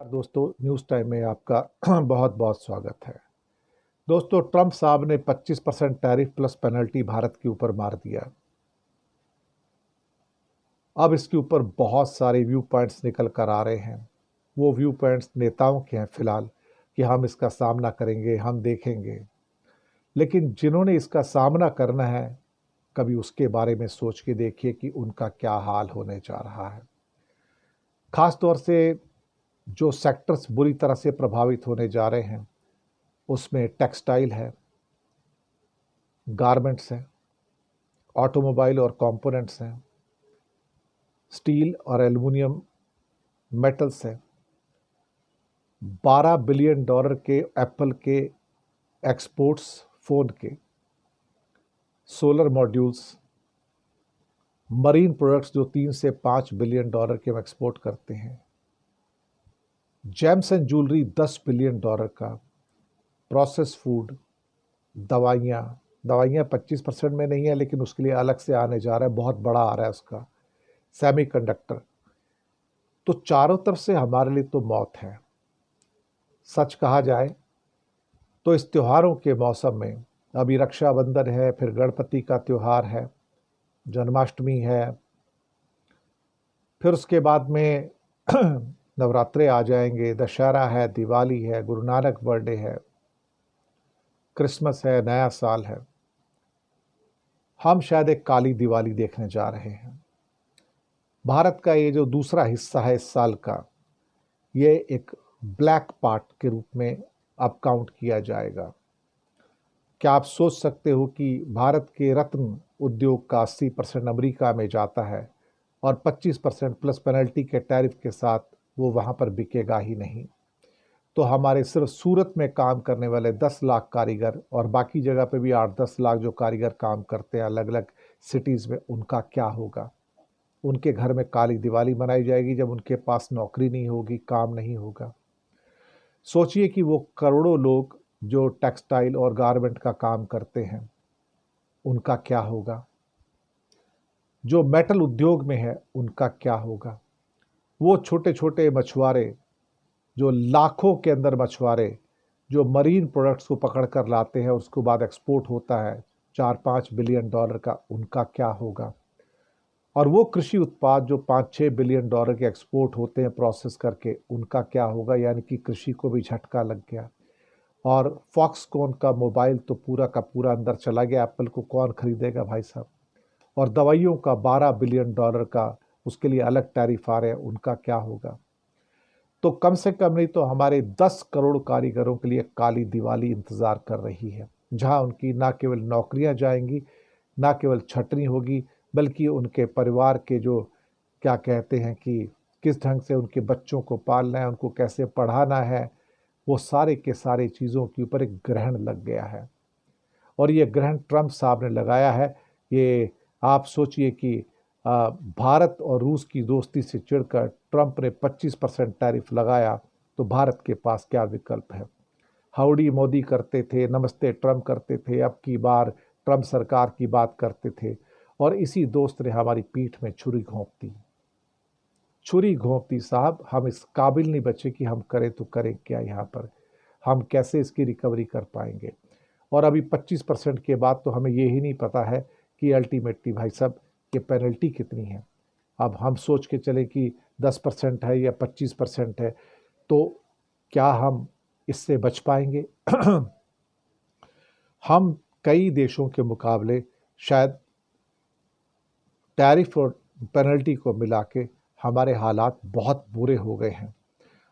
दोस्तों, news time में आपका बहुत बहुत स्वागत है। दोस्तों, ट्रंप साहब ने 25% टैरिफ प्लस पेनल्टी भारत के ऊपर मार दिया। अब इसके ऊपर बहुत सारे व्यू पॉइंट्स निकल कर आ रहे हैं। वो व्यू पॉइंट्स नेताओं के हैं फिलहाल कि हम इसका सामना करेंगे, हम देखेंगे। लेकिन जिन्होंने इसका सामना करना है, कभी उसके बारे में सोच के देखिए कि उनका क्या हाल होने जा रहा है। खास तौर से जो सेक्टर्स बुरी तरह से प्रभावित होने जा रहे हैं, उसमें टेक्सटाइल है, गारमेंट्स हैं, ऑटोमोबाइल और कंपोनेंट्स हैं, स्टील और एल्युमिनियम मेटल्स हैं। $12 बिलियन के एप्पल के एक्सपोर्ट्स फ़ोन के, सोलर मॉड्यूल्स, मरीन प्रोडक्ट्स जो 3 से 5 बिलियन डॉलर के हम एक्सपोर्ट करते हैं, जेम्स एंड ज्वेलरी $10 बिलियन का, प्रोसेस फूड, दवाइयाँ 25% में नहीं है, लेकिन उसके लिए अलग से आने जा रहा है, बहुत बड़ा आ रहा है उसका, सेमीकंडक्टर। तो चारों तरफ से हमारे लिए तो मौत है। सच कहा जाए तो इस त्योहारों के मौसम में अभी रक्षाबंधन है, फिर गणपति का त्योहार है, जन्माष्टमी है, फिर उसके बाद में नवरात्रे आ जाएंगे, दशहरा है, दिवाली है, गुरु नानक बर्थडे है, क्रिसमस है, नया साल है। हम शायद एक काली दिवाली देखने जा रहे हैं। भारत का ये जो दूसरा हिस्सा है इस साल का, ये एक ब्लैक पार्ट के रूप में अब काउंट किया जाएगा। क्या आप सोच सकते हो कि भारत के रत्न उद्योग का 80% अमेरिका में जाता है और 25% प्लस पेनल्टी के टैरिफ के साथ वो वहाँ पर बिकेगा ही नहीं। तो हमारे सिर्फ सूरत में काम करने वाले 10 लाख कारीगर और बाकी जगह पे भी 8-10 लाख जो कारीगर काम करते हैं अलग अलग सिटीज़ में, उनका क्या होगा? उनके घर में काली दिवाली मनाई जाएगी जब उनके पास नौकरी नहीं होगी, काम नहीं होगा। सोचिए कि वो करोड़ों लोग जो टेक्सटाइल और गारमेंट का काम करते हैं, उनका क्या होगा? जो मेटल उद्योग में है, उनका क्या होगा? वो छोटे छोटे मछुआरे, जो लाखों के अंदर मछुआरे जो मरीन प्रोडक्ट्स को पकड़ कर लाते हैं, उसके बाद एक्सपोर्ट होता है 4-5 बिलियन डॉलर का, उनका क्या होगा? और वो कृषि उत्पाद जो 5-6 बिलियन डॉलर के एक्सपोर्ट होते हैं प्रोसेस करके, उनका क्या होगा? यानी कि कृषि को भी झटका लग गया। और फॉक्सकॉन का मोबाइल तो पूरा का पूरा अंदर चला गया, एप्पल को कौन खरीदेगा भाई साहब? और दवाइयों का $12 बिलियन का उसके लिए अलग टैरिफ आ रहे हैं, उनका क्या होगा? तो कम से कम नहीं तो हमारे 10 करोड़ कारीगरों के लिए काली दिवाली इंतज़ार कर रही है, जहां उनकी ना केवल नौकरियां जाएंगी, ना केवल छटनी होगी, बल्कि उनके परिवार के जो क्या कहते हैं कि किस ढंग से उनके बच्चों को पालना है, उनको कैसे पढ़ाना है, वो सारे के सारे चीज़ों के ऊपर एक ग्रहण लग गया है। और ये ग्रहण ट्रंप साहब ने लगाया है। ये आप सोचिए कि भारत और रूस की दोस्ती से चिढ़कर ट्रंप ने 25% टैरिफ लगाया, तो भारत के पास क्या विकल्प है? हाउडी मोदी करते थे, नमस्ते ट्रंप करते थे, अब की बार ट्रंप सरकार की बात करते थे, और इसी दोस्त ने हमारी पीठ में छुरी घोंप दी साहब। हम इस काबिल नहीं बचे कि हम करें तो करें क्या यहाँ पर, हम कैसे इसकी रिकवरी कर पाएंगे? और अभी 25% के बाद तो हमें ये ही नहीं पता है कि अल्टीमेटली भाई साहब ये पेनल्टी कितनी है। अब हम सोच के चले कि 10% है या 25% है, तो क्या हम इससे बच पाएंगे? हम कई देशों के मुकाबले शायद टैरिफ और पेनल्टी को मिला के हमारे हालात बहुत बुरे हो गए हैं।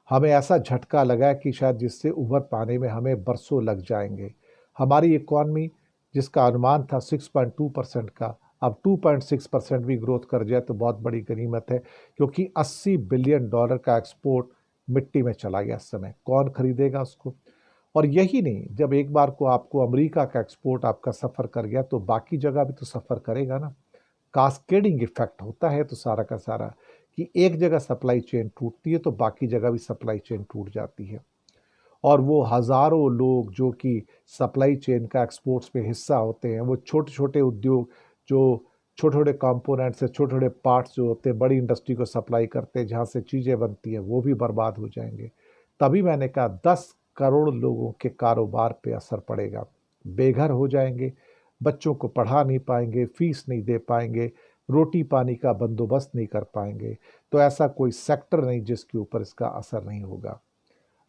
हमें ऐसा झटका लगा है कि शायद जिससे उभर पाने में हमें बरसों लग जाएंगे। हमारी इकॉनमी, जिसका अनुमान था 6.2% का, अब 2.6% भी ग्रोथ कर जाए तो बहुत बड़ी गनीमत है, क्योंकि $80 बिलियन का एक्सपोर्ट मिट्टी में चला गया। इस समय कौन खरीदेगा उसको? और यही नहीं, जब एक बार को आपको अमेरिका का एक्सपोर्ट आपका सफ़र कर गया, तो बाकी जगह भी तो सफ़र करेगा ना। कास्केडिंग इफेक्ट होता है तो सारा का सारा, कि एक जगह सप्लाई चेन टूटती है तो बाकी जगह भी सप्लाई चेन टूट जाती है। और वो हज़ारों लोग जो कि सप्लाई चेन का एक्सपोर्ट्स में हिस्सा होते हैं, वो छोटे छोटे उद्योग जो छोटे छोटे कंपोनेंट्स से छोटे छोटे पार्ट्स जो होते हैं बड़ी इंडस्ट्री को सप्लाई करते हैं, जहाँ से चीज़ें बनती हैं, वो भी बर्बाद हो जाएंगे। तभी मैंने कहा 10 करोड़ लोगों के कारोबार पे असर पड़ेगा, बेघर हो जाएंगे, बच्चों को पढ़ा नहीं पाएंगे, फीस नहीं दे पाएंगे, रोटी पानी का बंदोबस्त नहीं कर पाएंगे। तो ऐसा कोई सेक्टर नहीं जिसके ऊपर इसका असर नहीं होगा।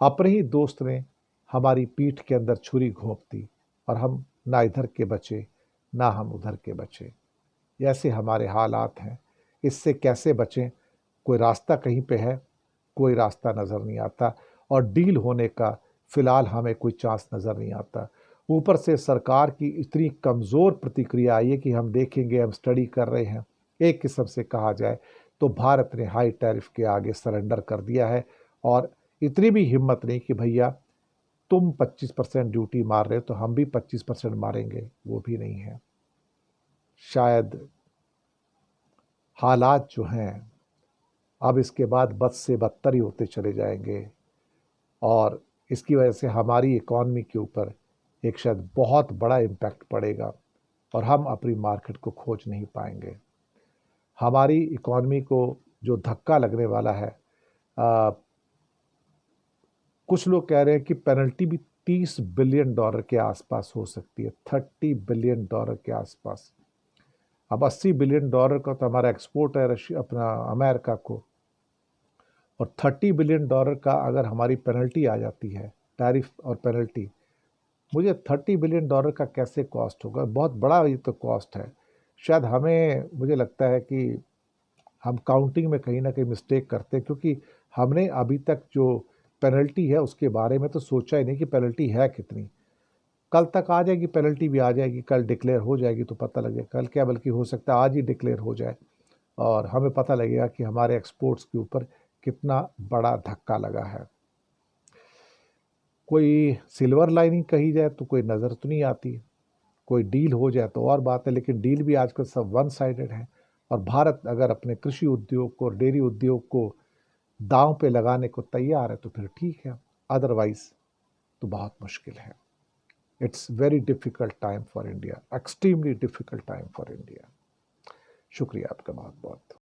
अपने ही दोस्त ने हमारी पीठ के अंदर छुरी घोंप दी और हम ना इधर के बचे ना हम उधर के बचे। ऐसे हमारे हालात हैं। इससे कैसे बचें? कोई रास्ता कहीं पे है, कोई रास्ता नज़र नहीं आता और डील होने का फ़िलहाल हमें कोई चांस नज़र नहीं आता। ऊपर से सरकार की इतनी कमज़ोर प्रतिक्रिया आई है कि हम देखेंगे, हम स्टडी कर रहे हैं। एक किस्म से कहा जाए तो भारत ने हाई टैरिफ के आगे सरेंडर कर दिया है और इतनी भी हिम्मत नहीं कि भैया तुम 25% ड्यूटी मार रहे हो तो हम भी 25% मारेंगे, वो भी नहीं है। शायद हालात जो हैं अब इसके बाद बद से बदतर ही होते चले जाएंगे और इसकी वजह से हमारी इकॉनमी के ऊपर एक शायद बहुत बड़ा इम्पैक्ट पड़ेगा और हम अपनी मार्केट को खोज नहीं पाएंगे। हमारी इकॉनमी को जो धक्का लगने वाला है, कुछ लोग कह रहे हैं कि पेनल्टी भी $30 बिलियन के आसपास हो सकती है, $30 बिलियन के आसपास। अब $80 बिलियन का तो हमारा एक्सपोर्ट है रशिया अपना अमेरिका को, और $30 बिलियन का अगर हमारी पेनल्टी आ जाती है, टैरिफ और पेनल्टी, मुझे $30 बिलियन का कैसे कॉस्ट होगा? बहुत बड़ा ये तो कॉस्ट है। शायद मुझे लगता है कि हम काउंटिंग में कहीं ना कहीं मिस्टेक करते हैं, क्योंकि हमने अभी तक जो पेनल्टी है उसके बारे में तो सोचा ही नहीं कि पेनल्टी है कितनी। कल तक आ जाएगी, पेनल्टी भी आ जाएगी, कल डिक्लेयर हो जाएगी तो पता लगेगा। कल क्या, बल्कि हो सकता है आज ही डिक्लेयर हो जाए और हमें पता लगेगा कि हमारे एक्सपोर्ट्स के ऊपर कितना बड़ा धक्का लगा है। कोई सिल्वर लाइनिंग कही जाए तो कोई नज़र तो नहीं आती, कोई डील हो जाए तो और बात है, लेकिन डील भी आजकल सब वन साइडेड है। और भारत अगर अपने कृषि उद्योग को और डेयरी उद्योग को दांव पे लगाने को तैयार है तो फिर ठीक है, अदरवाइज तो बहुत मुश्किल है। It's very difficult time for India, extremely difficult time for India. शुक्रिया आपका बहुत बहुत।